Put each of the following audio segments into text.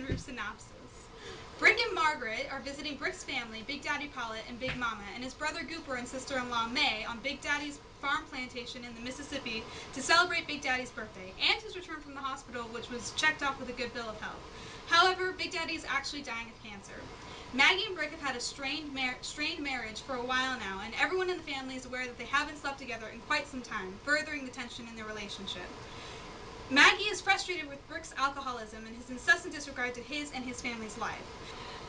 through synopsis. Brick and Margaret are visiting Brick's family, Big Daddy Pollitt and Big Mama, and his brother Gooper and sister-in-law May on Big Daddy's farm plantation in the Mississippi to celebrate Big Daddy's birthday and his return from the hospital, which was checked off with a good bill of health. However, Big Daddy is actually dying of cancer. Maggie and Brick have had a strained marriage for a while now, and everyone in the family is aware that they haven't slept together in quite some time, furthering the tension in their relationship. Maggie is frustrated with Brick's alcoholism and his incessant disregard to his and his family's life.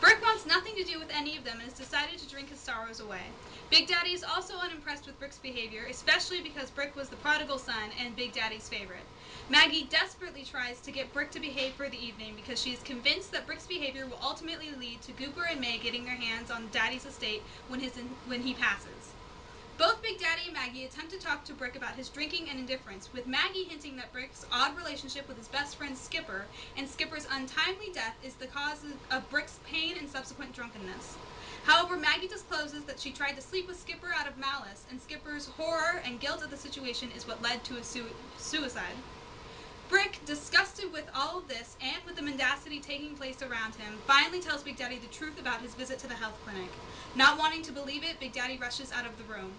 Brick wants nothing to do with any of them and has decided to drink his sorrows away. Big Daddy is also unimpressed with Brick's behavior, especially because Brick was the prodigal son and Big Daddy's favorite. Maggie desperately tries to get Brick to behave for the evening because she is convinced that Brick's behavior will ultimately lead to Gooper and May getting their hands on Daddy's estate when he passes. Both Big Daddy and Maggie attempt to talk to Brick about his drinking and indifference, with Maggie hinting that Brick's odd relationship with his best friend Skipper and Skipper's untimely death is the cause of Brick's pain and subsequent drunkenness. However, Maggie discloses that she tried to sleep with Skipper out of malice, and Skipper's horror and guilt of the situation is what led to a suicide. Brick, disgusted with all of this and with the mendacity taking place around him, finally tells Big Daddy the truth about his visit to the health clinic. Not wanting to believe it, Big Daddy rushes out of the room.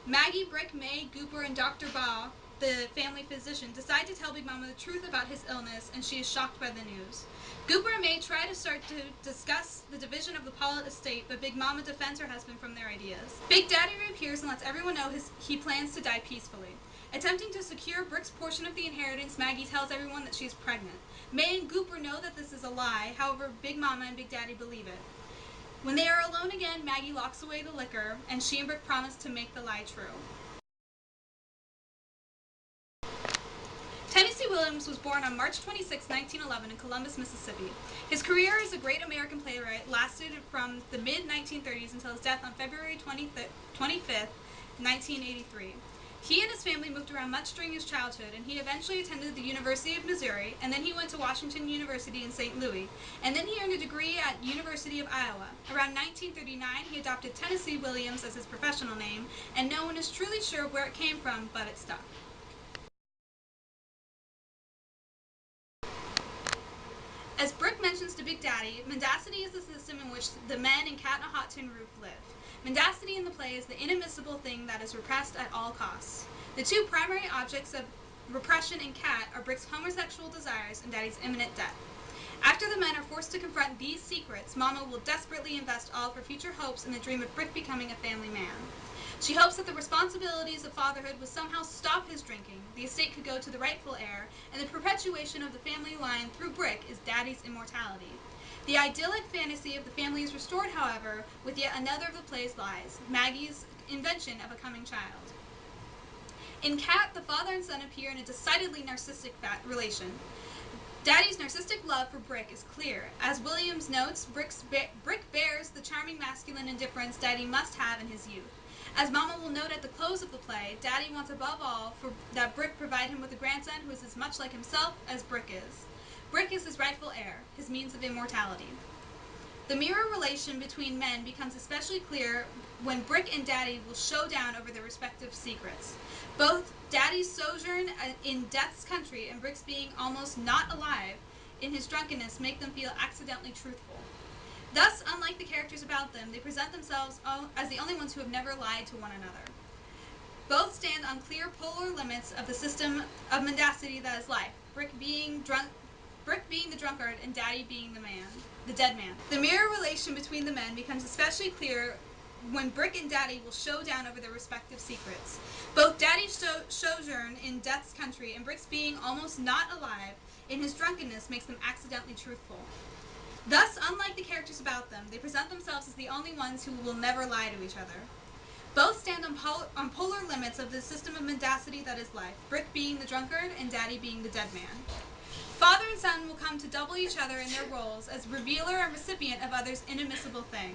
Maggie, Brick, May, Gooper, and Dr. Baugh, the family physician, decide to tell Big Mama the truth about his illness, and she is shocked by the news. Gooper and May try to start to discuss the division of the Pollitt estate, but Big Mama defends her husband from their ideas. Big Daddy reappears and lets everyone know he plans to die peacefully. Attempting to secure Brick's portion of the inheritance, Maggie tells everyone that she is pregnant. May and Gooper know that this is a lie, however, Big Mama and Big Daddy believe it. When they are alone again, Maggie locks away the liquor, and she and Brick promise to make the lie true. Tennessee Williams was born on March 26, 1911 in Columbus, Mississippi. His career as a great American playwright lasted from the mid-1930s until his death on February 25, 1983. He and his family moved around much during his childhood, and he eventually attended the University of Missouri, and then he went to Washington University in St. Louis, and then he earned a degree at University of Iowa. Around 1939, he adopted Tennessee Williams as his professional name, and no one is truly sure where it came from, but it stuck. As Brick mentions to Big Daddy, mendacity is the system in which the men in Cat in a Hot Tin Roof live. Mendacity in the play is the inadmissible thing that is repressed at all costs. The two primary objects of repression in Cat are Brick's homosexual desires and Daddy's imminent death. After the men are forced to confront these secrets, Mama will desperately invest all of her future hopes in the dream of Brick becoming a family man. She hopes that the responsibilities of fatherhood would somehow stop his drinking, the estate could go to the rightful heir, and the perpetuation of the family line through Brick is Daddy's immortality. The idyllic fantasy of the family is restored, however, with yet another of the play's lies, Maggie's invention of a coming child. In Cat, the father and son appear in a decidedly narcissistic relation. Daddy's narcissistic love for Brick is clear. As Williams notes, Brick bears the charming masculine indifference Daddy must have in his youth. As Mama will note at the close of the play, Daddy wants above all that Brick provide him with a grandson who is as much like himself as Brick is. Brick is his rightful heir, his means of immortality. The mirror relation between men becomes especially clear when Brick and Daddy will show down over their respective secrets. Both Daddy's sojourn in Death's country and Brick's being almost not alive in his drunkenness make them feel accidentally truthful. Thus, unlike the characters about them, they present themselves as the only ones who have never lied to one another. Both stand on clear polar limits of the system of mendacity that is life, Brick being the drunkard and Daddy being the dead man. The mirror relation between the men becomes especially clear when Brick and Daddy will show down over their respective secrets. Both Daddy's sojourn in Death's country and Brick's being almost not alive in his drunkenness makes them accidentally truthful. Thus, unlike the characters about them, they present themselves as the only ones who will never lie to each other. Both stand on polar limits of the system of mendacity that is life, Brick being the drunkard and Daddy being the dead man. Father and son will come to double each other in their roles as revealer and recipient of others' inadmissible thing.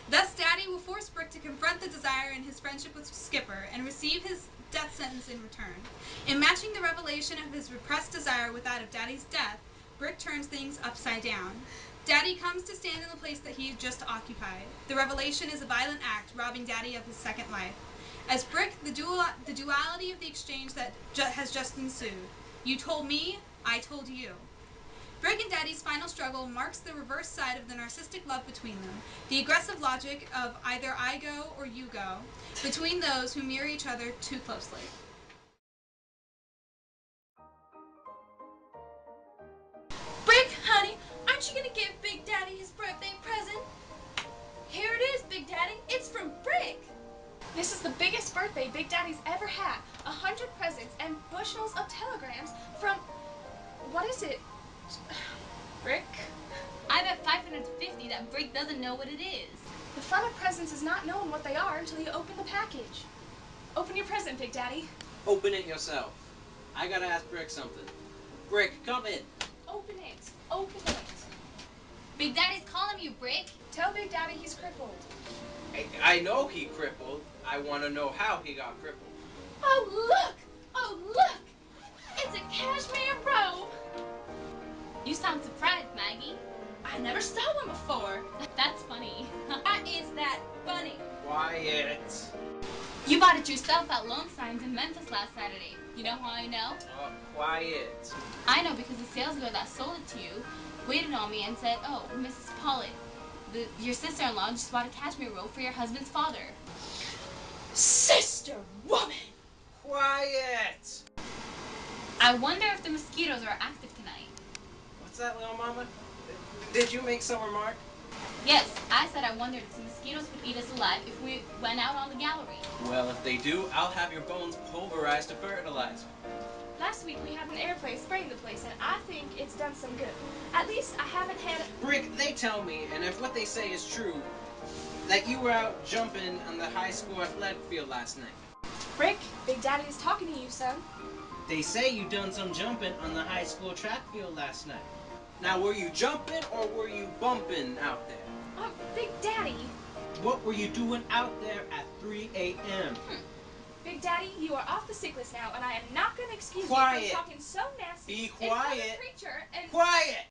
Thus, Daddy will force Brick to confront the desire in his friendship with Skipper and receive his death sentence in return. In matching the revelation of his repressed desire with that of Daddy's death, Brick turns things upside down. Daddy comes to stand in the place that he just occupied. The revelation is a violent act, robbing Daddy of his second life. As Brick, the duality of the exchange that has just ensued. You told me, I told you. Brick and Daddy's final struggle marks the reverse side of the narcissistic love between them, the aggressive logic of either I go or you go, between those who mirror each other too closely. Brick, honey, aren't you gonna give Big Daddy his birthday present? Here it is, Big Daddy. It's from Brick. This is the biggest birthday Big Daddy's ever had. 100 presents and bushels of telegrams from... What is it? Brick? I bet 550 that Brick doesn't know what it is. The fun of presents is not knowing what they are until you open the package. Open your present, Big Daddy. Open it yourself. I gotta ask Brick something. Brick, come in. Open it. Open it. Big Daddy's calling you, Brick. Tell Big Daddy he's crippled. I know he crippled. I want to know how he got crippled. Oh, look! Oh, look! It's a cashmere robe! You sound surprised, Maggie. I never saw one before. That's funny. Why is that funny? Quiet. You bought it yourself at Lone Signs in Memphis last Saturday. You know how I know? Quiet. I know because the sales girl that sold it to you waited on me and said, "Oh, Mrs. Pollitt, your sister-in-law just bought a cashmere robe for your husband's father." Sister woman! Quiet. I wonder if the mosquitoes are active tonight. What's that, little mama? Did you make some remark? Yes, I said I wondered if the mosquitoes would eat us alive if we went out on the gallery. Well, if they do, I'll have your bones pulverized to fertilizer. Last week we had an airplane spraying the place, and I think it's done some good. At least I haven't had... Brick, they tell me, and if what they say is true, that you were out jumping on the high school athletic field last night. Brick, Big Daddy is talking to you, son. They say you done some jumping on the high school track field last night. Now, were you jumping or were you bumping out there? Oh, Big Daddy. What were you doing out there at 3 a.m.? Big Daddy, you are off the sick list now, and I am not going to excuse Quiet. you for talking so nasty Be in front of quiet. the preacher and... Quiet!